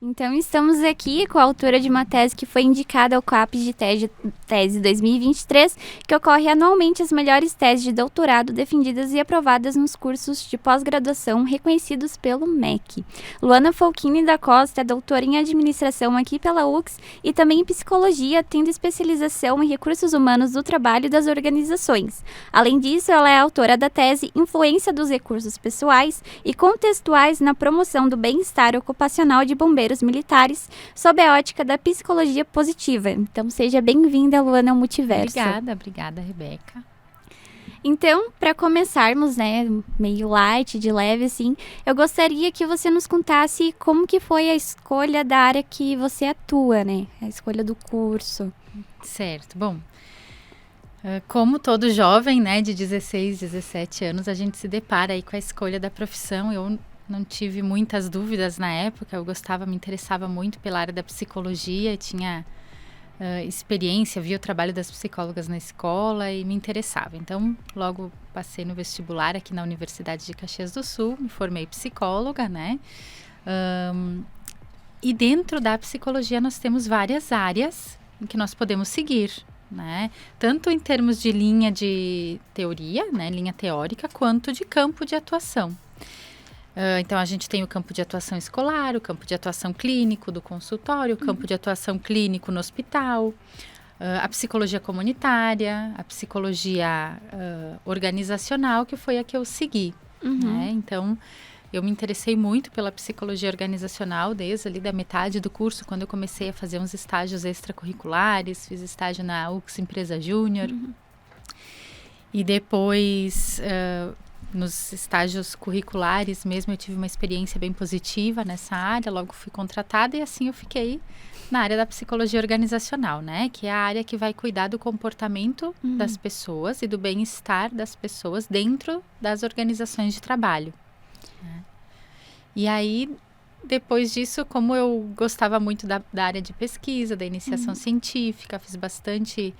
Então, estamos aqui com a autora de uma tese que foi indicada ao CAPES de Tese 2023, que ocorre anualmente as melhores teses de doutorado defendidas e aprovadas nos cursos de pós-graduação reconhecidos pelo MEC. Luana Folchini da Costa é doutora em administração aqui pela UX e também em psicologia, tendo especialização em recursos humanos do trabalho e das organizações. Além disso, ela é autora da tese Influência dos recursos pessoais e contextuais na promoção do bem-estar ocupacional de bombeiros militares, sob a ótica da psicologia positiva. Então, seja bem-vinda, Luana, ao Multiverso. Obrigada, Rebeca. Então, para começarmos, né, meio light, de leve, assim, eu gostaria que você nos contasse como que foi a escolha da área que você atua, né, a escolha do curso. Certo, bom, como todo jovem, né, de 16, 17 anos, a gente se depara aí com a escolha da profissão. Eu não tive muitas dúvidas na época, eu me interessava muito pela área da psicologia, tinha experiência, via o trabalho das psicólogas na escola e me interessava. Então, logo passei no vestibular aqui na Universidade de Caxias do Sul, me formei psicóloga, né? E dentro da psicologia nós temos várias áreas em que nós podemos seguir, né? Tanto em termos de linha de teoria, né, linha teórica, quanto de campo de atuação. Então, a gente tem o campo de atuação escolar, o campo de atuação clínico do consultório, o campo de atuação clínico no hospital, a psicologia comunitária, a psicologia organizacional, que foi a que eu segui. Né? Então, eu me interessei muito pela psicologia organizacional desde ali da metade do curso, quando eu comecei a fazer uns estágios extracurriculares, fiz estágio na UX Empresa Júnior. E depois... nos estágios curriculares mesmo, eu tive uma experiência bem positiva nessa área, logo fui contratada e assim eu fiquei na área da psicologia organizacional, né? Que é a área que vai cuidar do comportamento das pessoas e do bem-estar das pessoas dentro das organizações de trabalho. Né? E aí, depois disso, como eu gostava muito da área de pesquisa, da iniciação científica, fiz bastante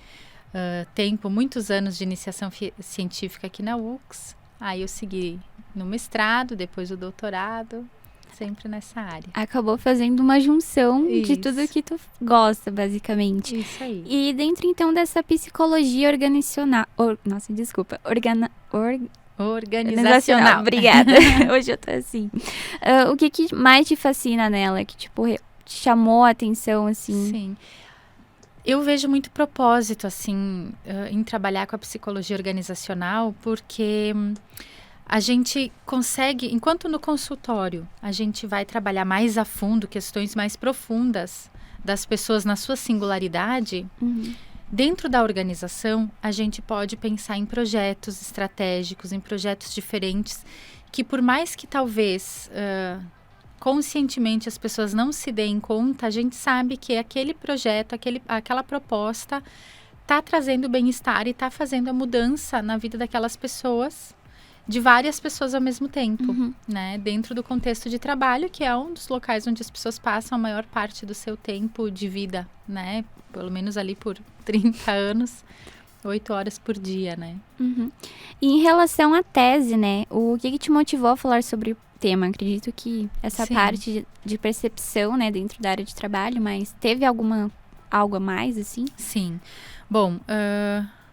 tempo, muitos anos de iniciação científica aqui na UX. Aí eu segui no mestrado, depois o doutorado, sempre nessa área. Acabou fazendo uma junção de Isso. tudo que tu gosta, basicamente. Isso aí. E dentro, então, dessa psicologia organizacional... Organizacional. Obrigada. Hoje eu tô assim. O que mais te fascina nela? Que, tipo, te chamou a atenção, assim? Sim. Eu vejo muito propósito, assim, em trabalhar com a psicologia organizacional, porque a gente consegue, enquanto no consultório a gente vai trabalhar mais a fundo questões mais profundas das pessoas na sua singularidade, dentro da organização a gente pode pensar em projetos estratégicos, em projetos diferentes, que por mais que talvez... conscientemente as pessoas não se deem conta, a gente sabe que aquele projeto, aquela proposta está trazendo bem-estar e está fazendo a mudança na vida daquelas pessoas, de várias pessoas ao mesmo tempo, né? Dentro do contexto de trabalho, que é um dos locais onde as pessoas passam a maior parte do seu tempo de vida, né? Pelo menos ali por 30 anos, 8 horas por dia, né? E em relação à tese, né? O que te motivou a falar sobre o tema? Acredito que essa parte de percepção, né, dentro da área de trabalho, mas teve algo a mais, assim? Sim. Bom,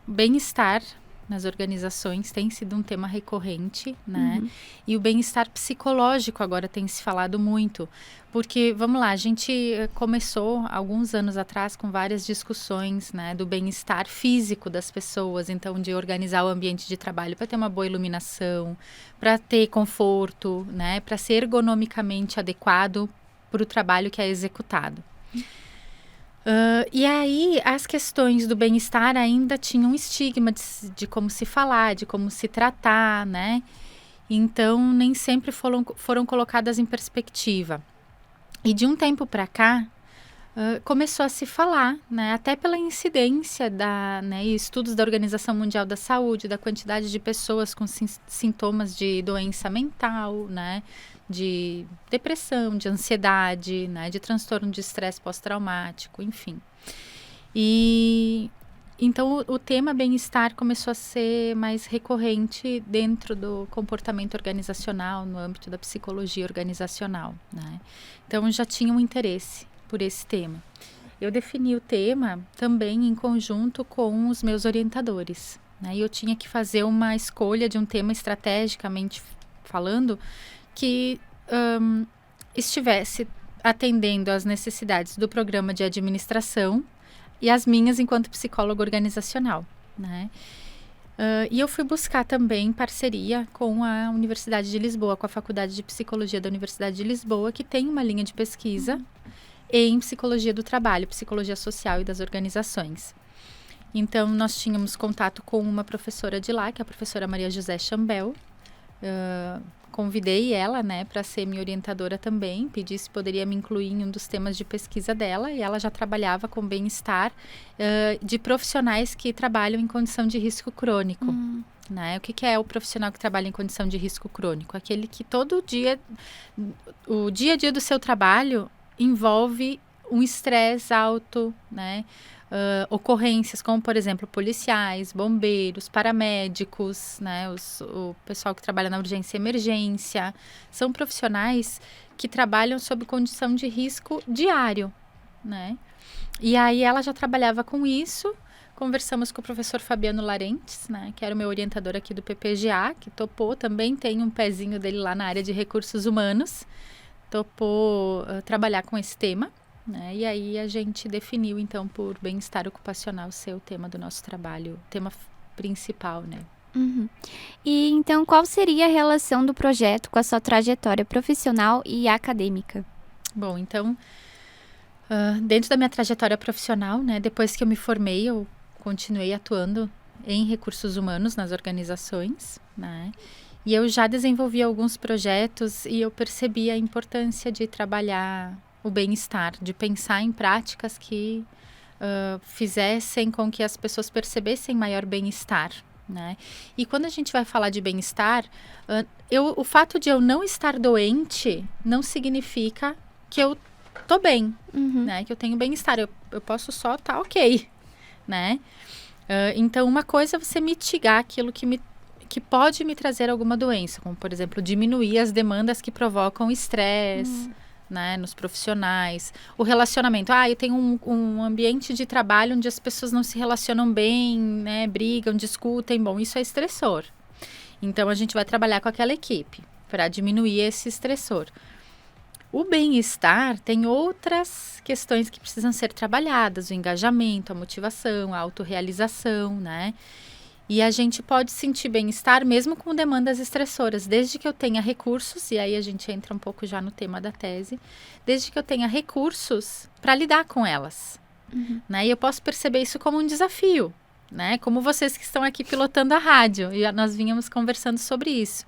bem-estar nas organizações tem sido um tema recorrente, né? E o bem-estar psicológico agora tem se falado muito, porque, vamos lá, a gente começou alguns anos atrás com várias discussões, né, do bem-estar físico das pessoas, então de organizar o ambiente de trabalho para ter uma boa iluminação, para ter conforto, né, para ser ergonomicamente adequado para o trabalho que é executado. E aí, as questões do bem-estar ainda tinham um estigma de como se falar, de como se tratar, né? Então, nem sempre foram colocadas em perspectiva. E de um tempo para cá, começou a se falar, né? Até pela incidência e estudos da Organização Mundial da Saúde, da quantidade de pessoas com sintomas de doença mental, né? De depressão, de ansiedade, né, de transtorno de estresse pós-traumático, enfim. E Então, o tema bem-estar começou a ser mais recorrente dentro do comportamento organizacional, no âmbito da psicologia organizacional, né? Então, eu já tinha um interesse por esse tema. Eu defini o tema também em conjunto com os meus orientadores, né? E eu tinha que fazer uma escolha de um tema estrategicamente falando que estivesse atendendo às necessidades do programa de administração e as minhas enquanto psicóloga organizacional, né? E eu fui buscar também parceria com a Universidade de Lisboa, com a Faculdade de Psicologia da Universidade de Lisboa, que tem uma linha de pesquisa em psicologia do trabalho, psicologia social e das organizações. Então, nós tínhamos contato com uma professora de lá, que é a professora Maria José Chambel. Convidei ela, né, para ser minha orientadora também, pedi se poderia me incluir em um dos temas de pesquisa dela, e ela já trabalhava com bem-estar de profissionais que trabalham em condição de risco crônico. Né? O que é o profissional que trabalha em condição de risco crônico? Aquele que todo dia, o dia a dia do seu trabalho envolve um estresse alto, né? Ocorrências como, por exemplo, policiais, bombeiros, paramédicos, né? O pessoal que trabalha na urgência e emergência. São profissionais que trabalham sob condição de risco diário, né? E aí ela já trabalhava com isso. Conversamos com o professor Fabiano Larentes, né, que era o meu orientador aqui do PPGA, que topou, também tem um pezinho dele lá na área de recursos humanos, topou trabalhar com esse tema, né, e aí a gente definiu, então, por bem-estar ocupacional ser o tema do nosso trabalho, o tema principal, né. E então, qual seria a relação do projeto com a sua trajetória profissional e acadêmica? Bom, então, dentro da minha trajetória profissional, né, depois que eu me formei, eu continuei atuando em recursos humanos nas organizações, né? E eu já desenvolvi alguns projetos e eu percebi a importância de trabalhar o bem-estar, de pensar em práticas que fizessem com que as pessoas percebessem maior bem-estar, né? E quando a gente vai falar de bem-estar, o fato de eu não estar doente não significa que eu tô bem, né? Que eu tenho bem-estar, eu posso só estar ok, né? Então, uma coisa é você mitigar aquilo que pode me trazer alguma doença, como, por exemplo, diminuir as demandas que provocam estresse, né, nos profissionais. O relacionamento. Eu tenho um ambiente de trabalho onde as pessoas não se relacionam bem, né, brigam, discutem. Bom, isso é estressor. Então, a gente vai trabalhar com aquela equipe para diminuir esse estressor. O bem-estar tem outras questões que precisam ser trabalhadas, o engajamento, a motivação, a autorrealização, né? E a gente pode sentir bem-estar mesmo com demandas estressoras, desde que eu tenha recursos, e aí a gente entra um pouco já no tema da tese, desde que eu tenha recursos para lidar com elas, né? E eu posso perceber isso como um desafio, né? Como vocês que estão aqui pilotando a rádio, e nós vínhamos conversando sobre isso.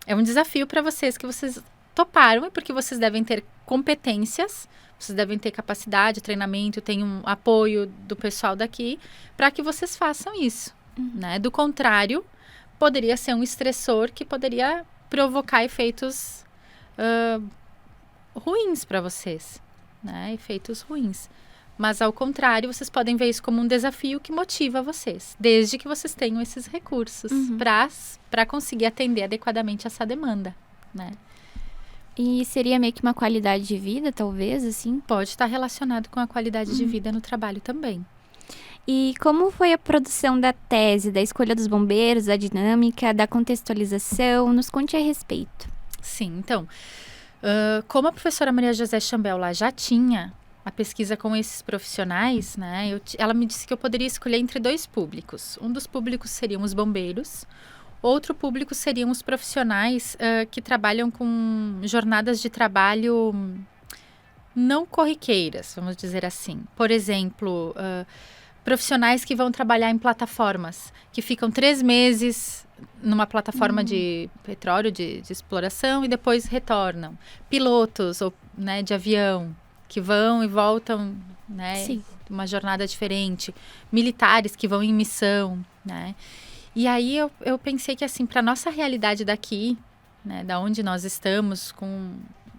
É um desafio para vocês que vocês toparam, porque vocês devem ter competências, vocês devem ter capacidade, treinamento, tem um apoio do pessoal daqui para que vocês façam isso, né? Do contrário, poderia ser um estressor que poderia provocar efeitos ruins para vocês, né? Efeitos ruins. Mas, ao contrário, vocês podem ver isso como um desafio que motiva vocês, desde que vocês tenham esses recursos para conseguir atender adequadamente essa demanda, né? E seria meio que uma qualidade de vida, talvez, assim? Pode estar relacionado com a qualidade de vida no trabalho também. E como foi a produção da tese, da escolha dos bombeiros, da dinâmica, da contextualização? Nos conte a respeito. Sim, então, como a professora Maria José Chambel lá já tinha a pesquisa com esses profissionais, né? Ela me disse que eu poderia escolher entre dois públicos. Um dos públicos seriam os bombeiros. Outro público seriam os profissionais que trabalham com jornadas de trabalho não corriqueiras, vamos dizer assim. Por exemplo, profissionais que vão trabalhar em plataformas, que ficam 3 meses numa plataforma de petróleo, de exploração, e depois retornam. Pilotos né, de avião, que vão e voltam, né, uma jornada diferente. Militares que vão em missão, né? E aí eu pensei que, assim, para a nossa realidade daqui, né, da onde nós estamos, com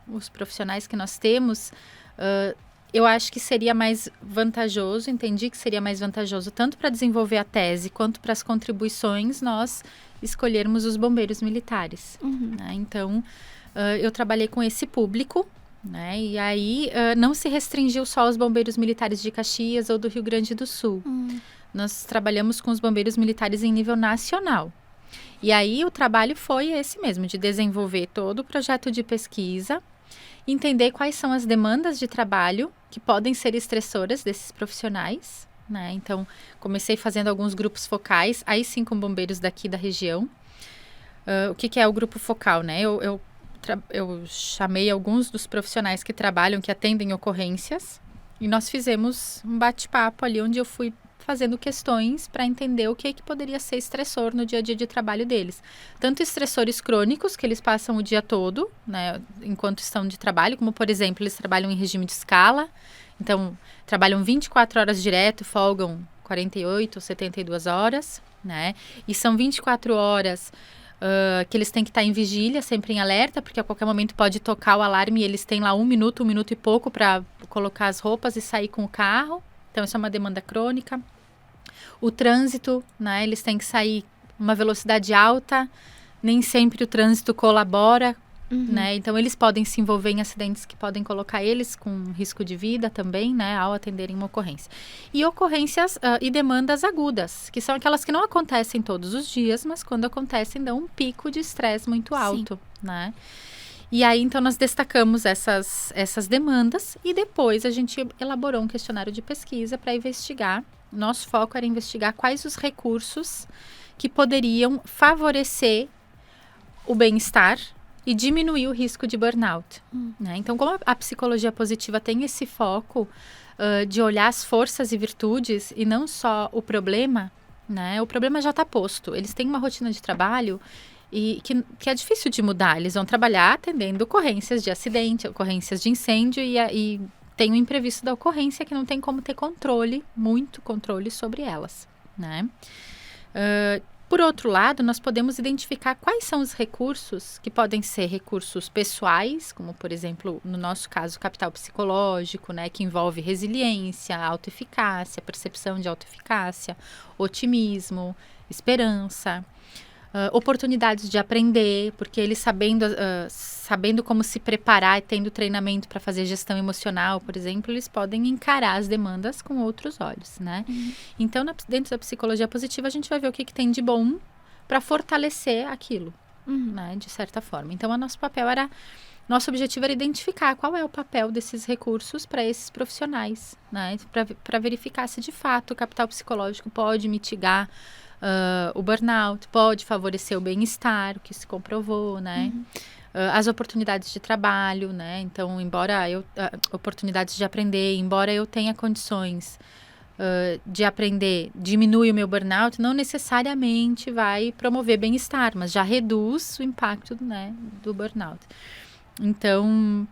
os profissionais que nós temos, eu acho que seria mais vantajoso, entendi que seria mais vantajoso tanto para desenvolver a tese quanto para as contribuições nós escolhermos os bombeiros militares. Né? Então, eu trabalhei com esse público, né? E aí não se restringiu só aos bombeiros militares de Caxias ou do Rio Grande do Sul. Nós trabalhamos com os bombeiros militares em nível nacional. E aí o trabalho foi esse mesmo, de desenvolver todo o projeto de pesquisa, entender quais são as demandas de trabalho que podem ser estressoras desses profissionais, né? Então, comecei fazendo alguns grupos focais, aí sim com bombeiros daqui da região. O que é o grupo focal, né? Eu chamei alguns dos profissionais que trabalham, que atendem ocorrências, e nós fizemos um bate-papo ali, onde eu fui fazendo questões para entender o que poderia ser estressor no dia a dia de trabalho deles. Tanto estressores crônicos, que eles passam o dia todo, né, enquanto estão de trabalho, como, por exemplo, eles trabalham em regime de escala, então, trabalham 24 horas direto, folgam 48 ou 72 horas, né, e são 24 horas que eles têm que estar em vigília, sempre em alerta, porque a qualquer momento pode tocar o alarme e eles têm lá um minuto e pouco para colocar as roupas e sair com o carro. Então, isso é uma demanda crônica. O trânsito, né? Eles têm que sair uma velocidade alta, nem sempre o trânsito colabora, né? Então, eles podem se envolver em acidentes que podem colocar eles com risco de vida também, né? Ao atenderem uma ocorrência. E ocorrências e demandas agudas, que são aquelas que não acontecem todos os dias, mas quando acontecem dão um pico de estresse muito alto, né? E aí, então, nós destacamos essas demandas e depois a gente elaborou um questionário de pesquisa para investigar. Nosso foco era investigar quais os recursos que poderiam favorecer o bem-estar e diminuir o risco de burnout. Né? Então, como a psicologia positiva tem esse foco de olhar as forças e virtudes e não só o problema, né? O problema já está posto. Eles têm uma rotina de trabalho e que é difícil de mudar. Eles vão trabalhar atendendo ocorrências de acidente, ocorrências de incêndio e tem o imprevisto da ocorrência que não tem como ter controle, muito controle sobre elas, né? Por outro lado, nós podemos identificar quais são os recursos que podem ser recursos pessoais, como, por exemplo, no nosso caso, capital psicológico, né, que envolve resiliência, autoeficácia, percepção de autoeficácia, otimismo, esperança, oportunidades de aprender, porque eles sabendo como se preparar e tendo treinamento para fazer gestão emocional, por exemplo, eles podem encarar as demandas com outros olhos, né? Então, dentro da psicologia positiva, a gente vai ver o que tem de bom para fortalecer aquilo, né? De certa forma. Então, nosso objetivo era identificar qual é o papel desses recursos para esses profissionais, né? Para verificar se, de fato, o capital psicológico pode mitigar o burnout, pode favorecer o bem-estar, o que se comprovou, né? As oportunidades de trabalho, né? Então, oportunidades de aprender, embora eu tenha condições de aprender, diminui o meu burnout, não necessariamente vai promover bem-estar, mas já reduz o impacto, né, do burnout. Então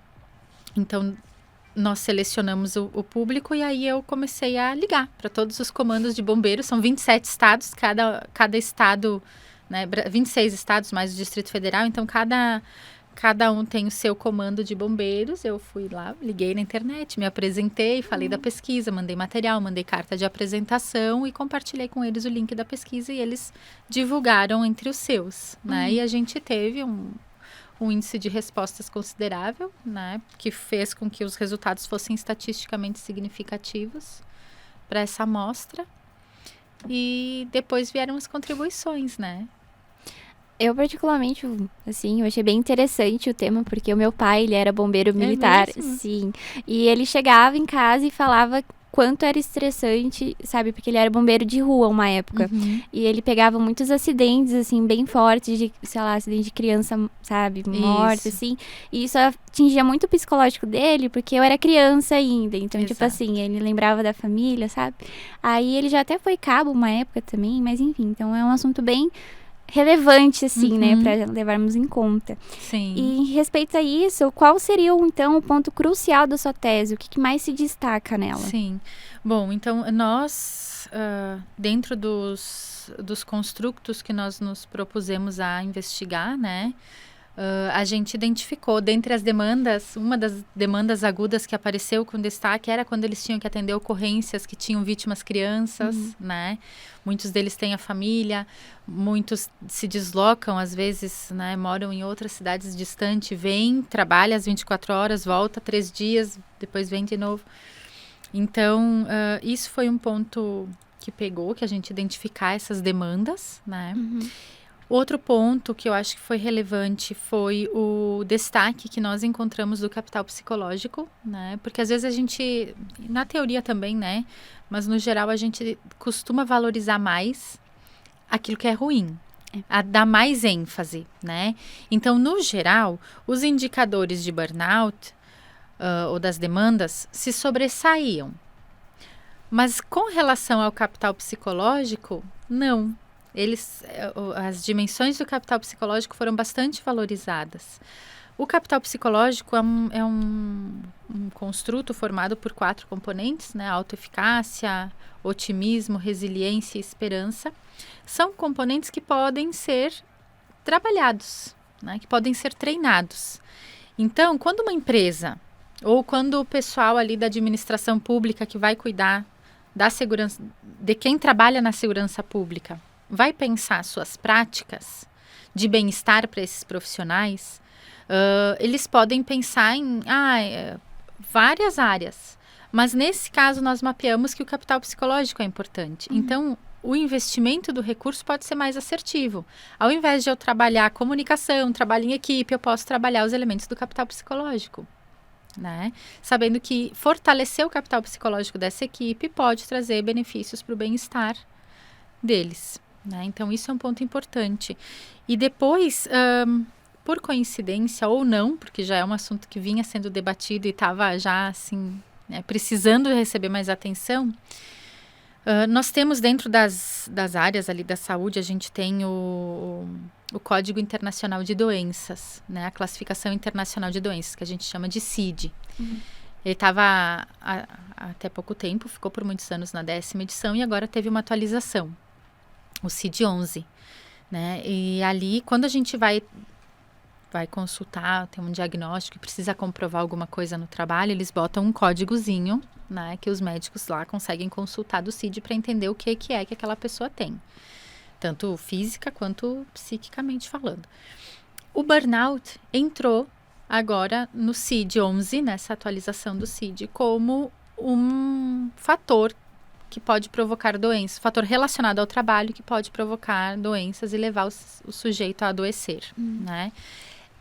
nós selecionamos o público e aí eu comecei a ligar para todos os comandos de bombeiros. São 27 estados, cada estado, né, 26 estados mais o Distrito Federal, então cada um tem o seu comando de bombeiros. Eu fui lá, liguei na internet, me apresentei, falei da pesquisa, mandei material, mandei carta de apresentação e compartilhei com eles o link da pesquisa e eles divulgaram entre os seus, né? E a gente teve um índice de respostas considerável, né, que fez com que os resultados fossem estatisticamente significativos para essa amostra. E depois vieram as contribuições, né? Eu particularmente, assim, eu achei bem interessante o tema, porque o meu pai, ele era bombeiro militar, sim. E ele chegava em casa e falava quanto era estressante, sabe? Porque ele era bombeiro de rua uma época. E ele pegava muitos acidentes, assim, bem fortes, de, sei lá, acidente de criança, sabe? Morta, assim. E isso atingia muito o psicológico dele, porque eu era criança ainda. Então, tipo assim, ele lembrava da família, sabe? Aí ele já até foi cabo uma época também, mas enfim. Então, é um assunto bem relevante, assim, né, para levarmos em conta. Sim. E em respeito a isso, qual seria, então, o ponto crucial da sua tese? O que mais se destaca nela? Sim. Bom, então, nós, dentro dos construtos que nós nos propusemos a investigar, né, A gente identificou, dentre as demandas, uma das demandas agudas que apareceu com destaque era quando eles tinham que atender ocorrências que tinham vítimas crianças, né? Muitos deles têm a família, muitos se deslocam, às vezes, né? Moram em outras cidades distantes, vêm, trabalha às 24 horas, volta 3 dias, depois vem de novo. Então, isso foi um ponto que pegou, que a gente identificar essas demandas, né? Outro ponto que eu acho que foi relevante foi o destaque que nós encontramos do capital psicológico, né? Porque às vezes a gente, na teoria também, né? Mas no geral a gente costuma valorizar mais aquilo que é ruim, a dar mais ênfase, né? Então, no geral, os indicadores de burnout ou das demandas se sobressaíam. Mas com relação ao capital psicológico, não. As dimensões do capital psicológico foram bastante valorizadas. O capital psicológico é um construto formado por 4 componentes, né? Autoeficácia, otimismo, resiliência e esperança. São componentes que podem ser trabalhados, né? Que podem ser treinados. Então, quando uma empresa ou quando o pessoal ali da administração pública que vai cuidar da segurança, de quem trabalha na segurança pública, vai pensar suas práticas de bem-estar para esses profissionais, eles podem pensar em várias áreas. Mas nesse caso nós mapeamos que o capital psicológico é importante. Então, o investimento do recurso pode ser mais assertivo. Ao invés de eu trabalhar comunicação, trabalho em equipe, eu posso trabalhar os elementos do capital psicológico, né? Sabendo que fortalecer o capital psicológico dessa equipe pode trazer benefícios para o bem-estar deles, né? Então, isso é um ponto importante. E depois, por coincidência ou não, porque já é um assunto que vinha sendo debatido e estava já, assim, né, precisando receber mais atenção, nós temos dentro das áreas ali da saúde, a gente tem o Código Internacional de Doenças, né? A Classificação Internacional de Doenças, que a gente chama de CID. Ele estava até pouco tempo, ficou por muitos anos na 10ª edição e agora teve uma atualização, o CID-11, né? E ali, quando a gente vai consultar, tem um diagnóstico e precisa comprovar alguma coisa no trabalho, eles botam um códigozinho, né? Que os médicos lá conseguem consultar do CID para entender o que é que aquela pessoa tem, tanto física quanto psiquicamente falando. O burnout entrou agora no CID-11, nessa atualização do CID, como um fator que pode provocar doenças, fator relacionado ao trabalho que pode provocar doenças e levar o sujeito a adoecer, né?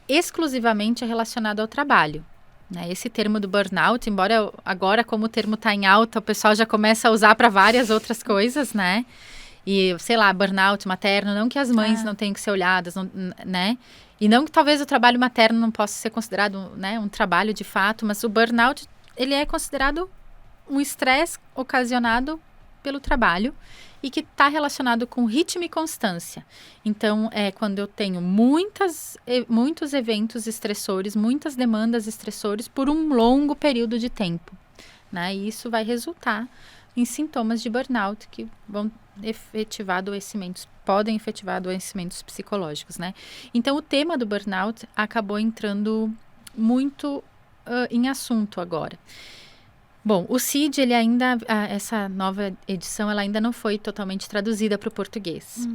Exclusivamente relacionado ao trabalho, né? Esse termo do burnout, embora agora, como o termo está em alta, o pessoal já começa a usar para várias outras coisas, né? E, sei lá, burnout materno, não que as mães não tenham que ser olhadas, não, né? E não que talvez o trabalho materno não possa ser considerado, né, um trabalho de fato, mas o burnout, ele é considerado um estresse ocasionado pelo trabalho e que está relacionado com ritmo e constância. Então, é quando eu tenho muitos eventos estressores, muitas demandas estressores por um longo período de tempo, né? E isso vai resultar em sintomas de burnout que vão podem efetivar adoecimentos psicológicos, né? Então, o tema do burnout acabou entrando muito em assunto agora. Bom, o CID, ele ainda, essa nova edição, ela ainda não foi totalmente traduzida para o português.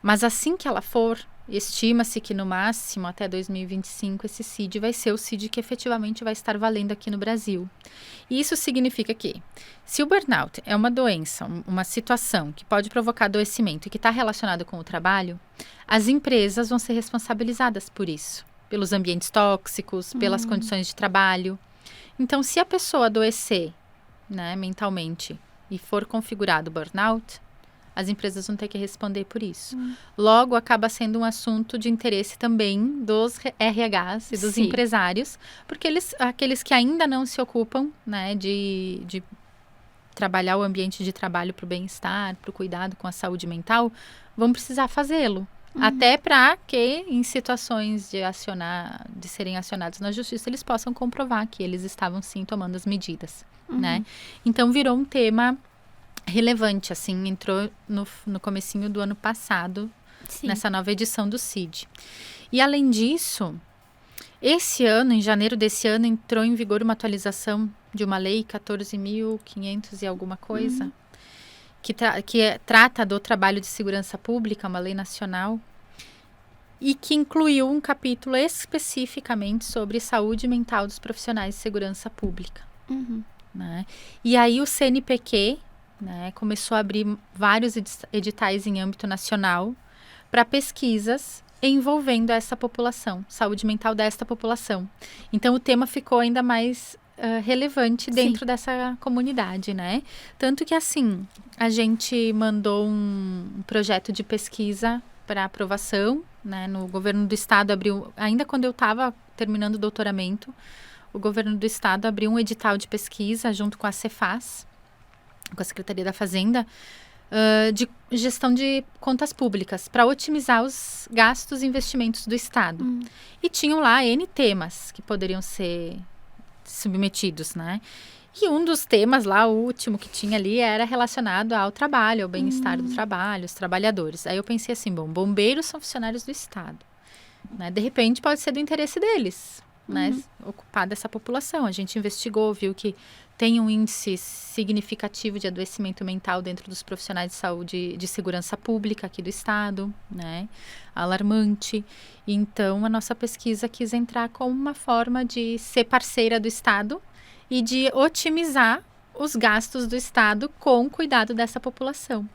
Mas assim que ela for, estima-se que no máximo até 2025 esse CID vai ser o CID que efetivamente vai estar valendo aqui no Brasil. E isso significa que, se o burnout é uma doença, uma situação que pode provocar adoecimento e que está relacionado com o trabalho, as empresas vão ser responsabilizadas por isso, pelos ambientes tóxicos, pelas condições de trabalho. Então, se a pessoa adoecer, né, mentalmente e for configurado burnout, as empresas vão ter que responder por isso. Logo, acaba sendo um assunto de interesse também dos RHs e dos empresários, porque aqueles que ainda não se ocupam, né, de trabalhar o ambiente de trabalho para o bem-estar, para o cuidado com a saúde mental, vão precisar fazê-lo. Até para que, em situações de serem acionados na justiça, eles possam comprovar que eles estavam, sim, tomando as medidas, né? Então, virou um tema relevante, assim, entrou no comecinho do ano passado, nessa nova edição do CID. E além disso, esse ano, em janeiro desse ano, entrou em vigor uma atualização de uma lei 14.500 e alguma coisa, que trata do trabalho de segurança pública, uma lei nacional, e que incluiu um capítulo especificamente sobre saúde mental dos profissionais de segurança pública. Né? E aí o CNPq, né, começou a abrir vários editais em âmbito nacional para pesquisas envolvendo essa população, saúde mental desta população. Então o tema ficou ainda mais relevante dentro dessa comunidade, né? Tanto que assim, a gente mandou um projeto de pesquisa para aprovação, né? No governo do estado abriu, ainda quando eu estava terminando o doutoramento, o governo do estado abriu um edital de pesquisa junto com a Cefaz, com a Secretaria da Fazenda, de gestão de contas públicas, para otimizar os gastos e investimentos do estado. E tinham lá N temas que poderiam ser submetidos, né? E um dos temas lá, o último que tinha ali, era relacionado ao trabalho, ao bem-estar do trabalho, os trabalhadores. Aí eu pensei assim, bom, bombeiros são funcionários do estado, né? De repente pode ser do interesse deles, né? Ocupar dessa população. A gente investigou, viu que tem um índice significativo de adoecimento mental dentro dos profissionais de saúde de segurança pública aqui do estado, né? Alarmante. Então, a nossa pesquisa quis entrar como uma forma de ser parceira do estado e de otimizar os gastos do estado com o cuidado dessa população.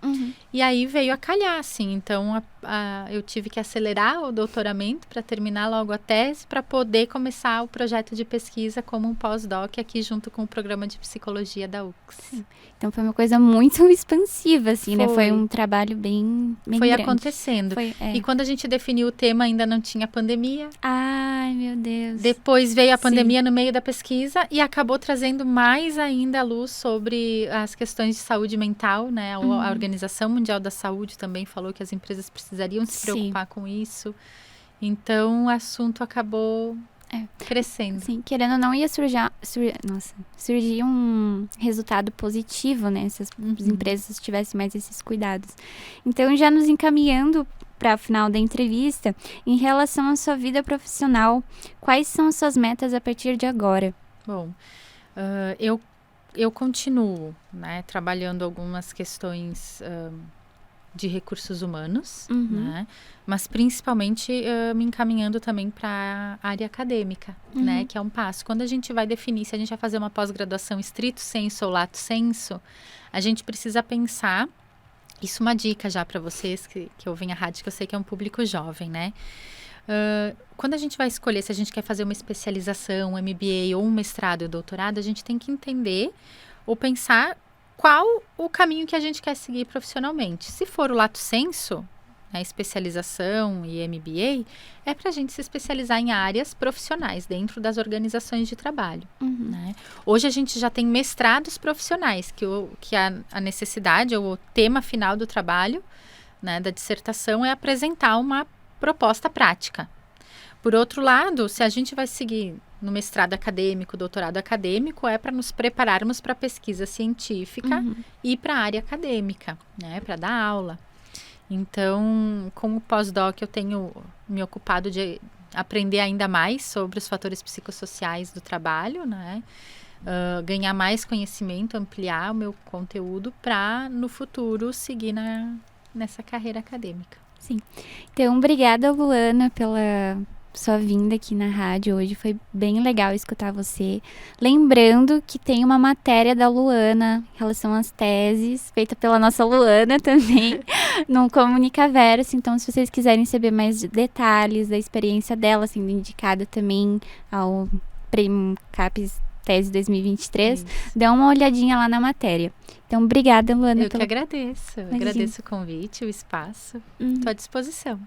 E aí veio a calhar, assim. Então, eu tive que acelerar o doutoramento para terminar logo a tese, para poder começar o projeto de pesquisa como um pós-doc aqui junto com o programa de psicologia da UX. Então, foi uma coisa muito expansiva, assim, né? Foi um trabalho bem foi grande. Acontecendo. E quando a gente definiu o tema, ainda não tinha pandemia. Ai, meu Deus. Depois veio a pandemia no meio da pesquisa e acabou trazendo mais ainda a luz sobre as questões de saúde mental, né? A Organização Mundial da Saúde também falou que as empresas precisariam se preocupar com isso. Então, o assunto acabou crescendo. Sim, querendo ou não, ia surgir um resultado positivo, né? Se as empresas tivessem mais esses cuidados. Então, já nos encaminhando para o final da entrevista, em relação à sua vida profissional, quais são as suas metas a partir de agora? Bom, eu continuo, né, trabalhando algumas questões de recursos humanos, né, mas principalmente me encaminhando também para a área acadêmica, né, que é um passo. Quando a gente vai definir se a gente vai fazer uma pós-graduação estrito sensu ou lato sensu, a gente precisa pensar, isso é uma dica já para vocês que ouvem a rádio, que eu sei que é um público jovem, né? Quando a gente vai escolher se a gente quer fazer uma especialização, um MBA ou um mestrado ou doutorado, a gente tem que entender ou pensar qual o caminho que a gente quer seguir profissionalmente. Se for o lato sensu, né, especialização e MBA, é para a gente se especializar em áreas profissionais dentro das organizações de trabalho. Né? Hoje a gente já tem mestrados profissionais, que a necessidade ou o tema final do trabalho, né, da dissertação é apresentar uma proposta prática. Por outro lado, se a gente vai seguir no mestrado acadêmico, doutorado acadêmico, é para nos prepararmos para a pesquisa científica e para a área acadêmica, né, para dar aula. Então, como pós-doc, eu tenho me ocupado de aprender ainda mais sobre os fatores psicossociais do trabalho, né, ganhar mais conhecimento, ampliar o meu conteúdo para, no futuro, seguir nessa carreira acadêmica. Sim. Então, obrigada, Luana, pela sua vinda aqui na rádio hoje. Foi bem legal escutar você. Lembrando que tem uma matéria da Luana em relação às teses, feita pela nossa Luana também, no Comunicaverso. Então, se vocês quiserem saber mais detalhes da experiência dela, sendo indicada também ao Prêmio CAPES Tese 2023, dá uma olhadinha lá na matéria. Então, obrigada, Luana. Eu que agradeço. Agradeço o convite, o espaço. Estou à disposição.